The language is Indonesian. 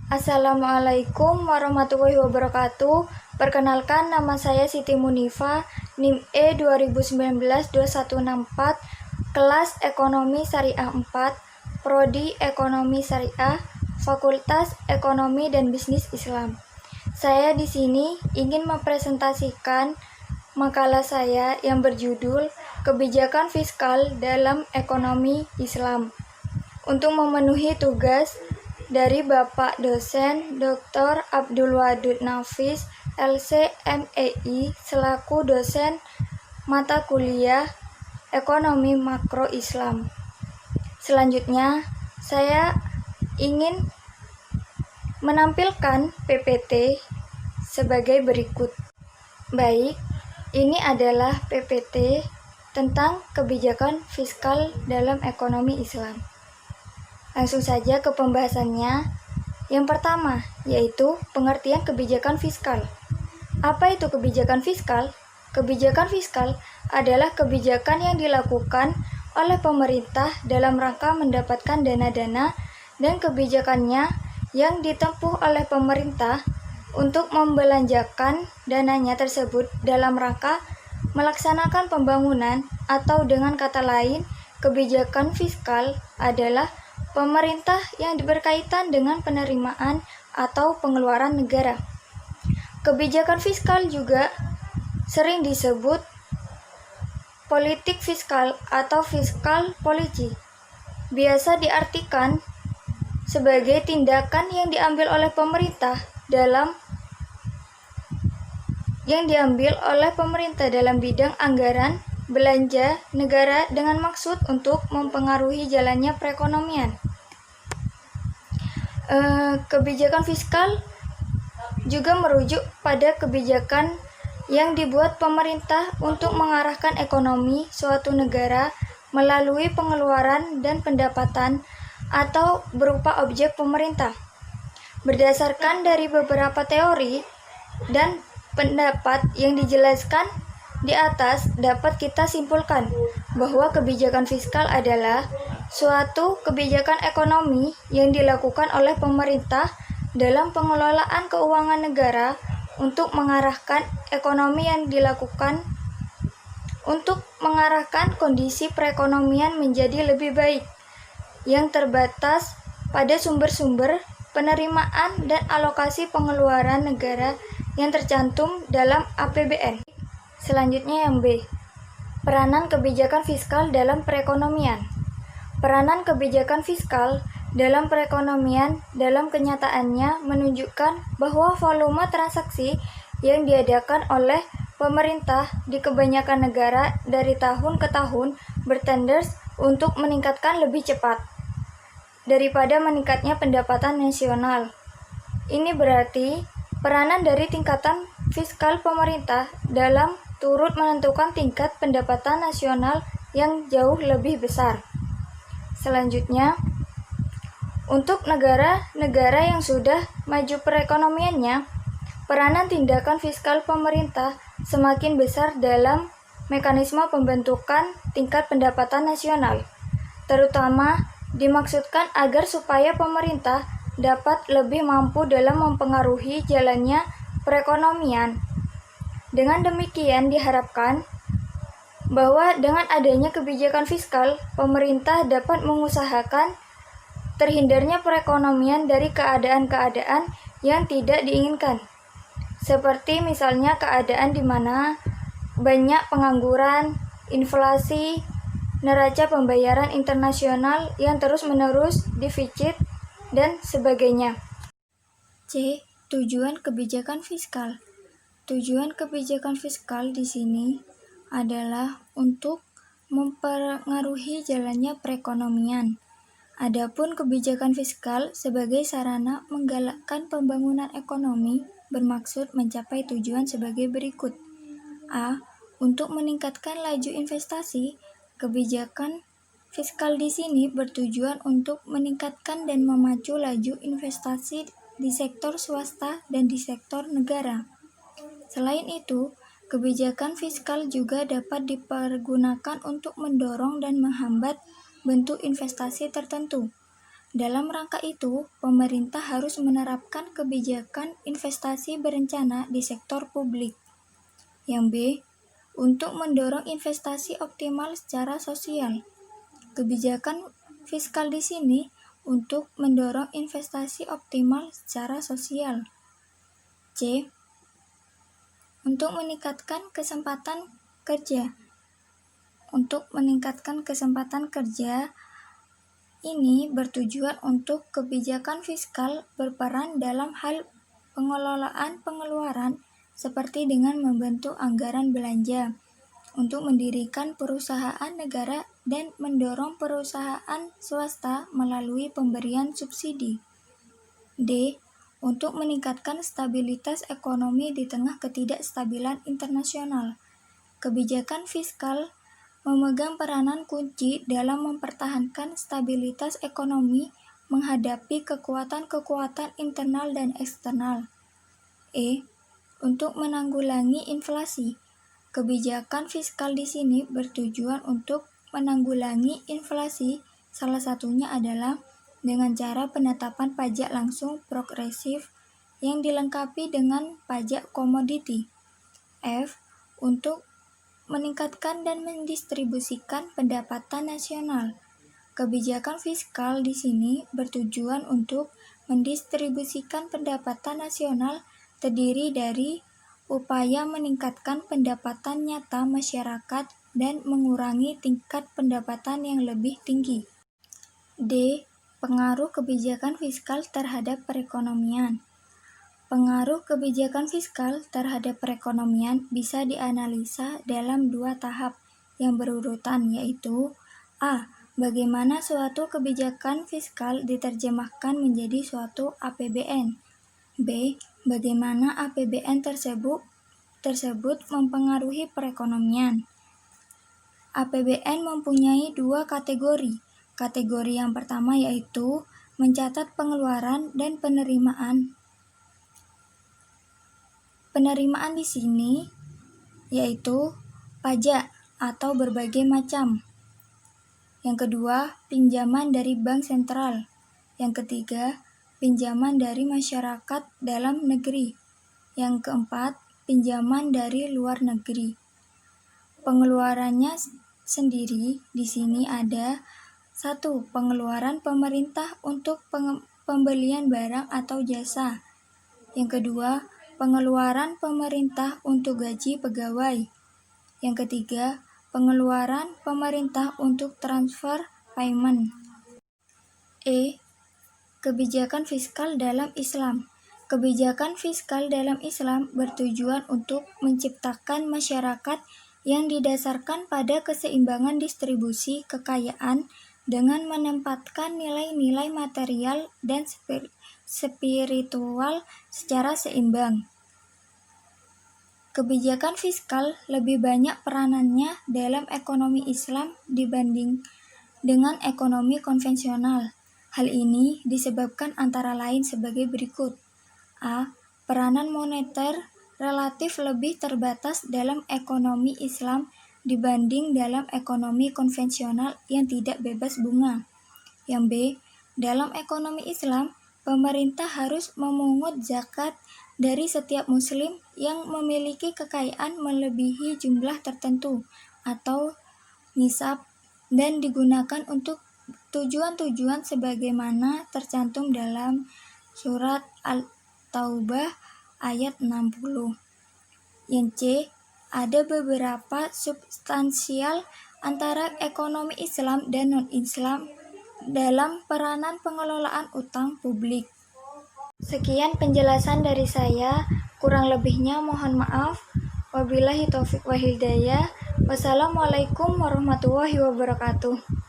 Assalamualaikum warahmatullahi wabarakatuh. Perkenalkan, nama saya Siti Munifa, NIM E 2019-2164, kelas Ekonomi Syariah 4, Prodi Ekonomi Syariah, Fakultas Ekonomi dan Bisnis Islam. Saya di sini ingin mempresentasikan makalah saya yang berjudul Kebijakan Fiskal dalam Ekonomi Islam. Untuk memenuhi tugas dari Bapak dosen Dr. Abdul Wadud Nafis, LC MEI, selaku dosen mata kuliah Ekonomi Makro Islam. Selanjutnya, saya ingin menampilkan PPT sebagai berikut. Baik, ini adalah PPT tentang kebijakan fiskal dalam ekonomi Islam. Langsung saja ke pembahasannya. Yang pertama, yaitu pengertian kebijakan fiskal. Apa itu kebijakan fiskal? Kebijakan fiskal adalah kebijakan yang dilakukan oleh pemerintah dalam rangka mendapatkan dana-dana dan kebijakannya yang ditempuh oleh pemerintah untuk membelanjakan dananya tersebut dalam rangka melaksanakan pembangunan, atau dengan kata lain, kebijakan fiskal adalah pemerintah yang berkaitan dengan penerimaan atau pengeluaran negara. Kebijakan fiskal juga sering disebut politik fiskal atau fiskal policy. Biasa diartikan sebagai tindakan yang diambil oleh pemerintah dalam bidang anggaran belanja negara dengan maksud untuk mempengaruhi jalannya perekonomian. Kebijakan fiskal juga merujuk pada kebijakan yang dibuat pemerintah untuk mengarahkan ekonomi suatu negara melalui pengeluaran dan pendapatan atau berupa objek pemerintah. Berdasarkan dari beberapa teori dan pendapat yang dijelaskan di atas, dapat kita simpulkan bahwa kebijakan fiskal adalah suatu kebijakan ekonomi yang dilakukan oleh pemerintah dalam pengelolaan keuangan negara untuk mengarahkan ekonomi yang dilakukan untuk mengarahkan kondisi perekonomian menjadi lebih baik, yang terbatas pada sumber-sumber penerimaan dan alokasi pengeluaran negara yang tercantum dalam APBN. Selanjutnya yang B, peranan kebijakan fiskal dalam perekonomian. Peranan kebijakan fiskal dalam perekonomian dalam kenyataannya menunjukkan bahwa volume transaksi yang diadakan oleh pemerintah di kebanyakan negara dari tahun ke tahun bertenders untuk meningkatkan lebih cepat daripada meningkatnya pendapatan nasional. Ini berarti peranan dari tingkatan fiskal pemerintah dalam turut menentukan tingkat pendapatan nasional yang jauh lebih besar. Selanjutnya, untuk negara-negara yang sudah maju perekonomiannya, peranan tindakan fiskal pemerintah semakin besar dalam mekanisme pembentukan tingkat pendapatan nasional, terutama dimaksudkan agar supaya pemerintah dapat lebih mampu dalam mempengaruhi jalannya perekonomian. Dengan demikian diharapkan bahwa dengan adanya kebijakan fiskal, pemerintah dapat mengusahakan terhindarnya perekonomian dari keadaan-keadaan yang tidak diinginkan. Seperti misalnya keadaan di mana banyak pengangguran, inflasi, neraca pembayaran internasional yang terus-menerus defisit, dan sebagainya. C. Tujuan kebijakan fiskal. Tujuan kebijakan fiskal di sini adalah untuk mempengaruhi jalannya perekonomian. Adapun kebijakan fiskal sebagai sarana menggalakkan pembangunan ekonomi bermaksud mencapai tujuan sebagai berikut. A. Untuk meningkatkan laju investasi. Kebijakan fiskal di sini bertujuan untuk meningkatkan dan memacu laju investasi di sektor swasta dan di sektor negara. Selain itu, kebijakan fiskal juga dapat dipergunakan untuk mendorong dan menghambat bentuk investasi tertentu. Dalam rangka itu, pemerintah harus menerapkan kebijakan investasi berencana di sektor publik. Yang B, untuk mendorong investasi optimal secara sosial. Kebijakan fiskal di sini untuk mendorong investasi optimal secara sosial. C, untuk meningkatkan kesempatan kerja. Untuk meningkatkan kesempatan kerja, ini bertujuan untuk kebijakan fiskal berperan dalam hal pengelolaan pengeluaran seperti dengan membentuk anggaran belanja untuk mendirikan perusahaan negara dan mendorong perusahaan swasta melalui pemberian subsidi. D, untuk meningkatkan stabilitas ekonomi di tengah ketidakstabilan internasional. Kebijakan fiskal memegang peranan kunci dalam mempertahankan stabilitas ekonomi menghadapi kekuatan-kekuatan internal dan eksternal. E, untuk menanggulangi inflasi. Kebijakan fiskal di sini bertujuan untuk menanggulangi inflasi, salah satunya adalah dengan cara penetapan pajak langsung progresif yang dilengkapi dengan pajak komoditi. F, untuk meningkatkan dan mendistribusikan pendapatan nasional. Kebijakan fiskal di sini bertujuan untuk mendistribusikan pendapatan nasional terdiri dari upaya meningkatkan pendapatan nyata masyarakat dan mengurangi tingkat pendapatan yang lebih tinggi. D, pengaruh kebijakan fiskal terhadap perekonomian. Pengaruh kebijakan fiskal terhadap perekonomian bisa dianalisa dalam dua tahap yang berurutan, yaitu A, bagaimana suatu kebijakan fiskal diterjemahkan menjadi suatu APBN. B, bagaimana APBN tersebut mempengaruhi perekonomian. APBN mempunyai dua kategori. Kategori yang pertama yaitu mencatat pengeluaran dan penerimaan. Penerimaan di sini yaitu pajak atau berbagai macam. Yang kedua, pinjaman dari bank sentral. Yang ketiga, pinjaman dari masyarakat dalam negeri. Yang keempat, pinjaman dari luar negeri. Pengeluarannya sendiri di sini ada 1. Pengeluaran pemerintah untuk pembelian barang atau jasa. Yang kedua, pengeluaran pemerintah untuk gaji pegawai. Yang ketiga, pengeluaran pemerintah untuk transfer payment. E, kebijakan fiskal dalam Islam. Kebijakan fiskal dalam Islam bertujuan untuk menciptakan masyarakat yang didasarkan pada keseimbangan distribusi kekayaan dengan menempatkan nilai-nilai material dan spiritual secara seimbang. Kebijakan fiskal lebih banyak peranannya dalam ekonomi Islam dibanding dengan ekonomi konvensional. Hal ini disebabkan antara lain sebagai berikut. A. Peranan moneter relatif lebih terbatas dalam ekonomi Islam dibanding dalam ekonomi konvensional yang tidak bebas bunga. Yang B. Dalam ekonomi Islam, pemerintah harus memungut zakat dari setiap muslim yang memiliki kekayaan melebihi jumlah tertentu atau nisab dan digunakan untuk tujuan-tujuan sebagaimana tercantum dalam surat Al-Taubah ayat 60. Yang C, ada beberapa substansial antara ekonomi Islam dan non-Islam dalam peranan pengelolaan utang publik. Sekian penjelasan dari saya, kurang lebihnya mohon maaf. Wabillahi taufik wal hidayah. Wassalamualaikum warahmatullahi wabarakatuh.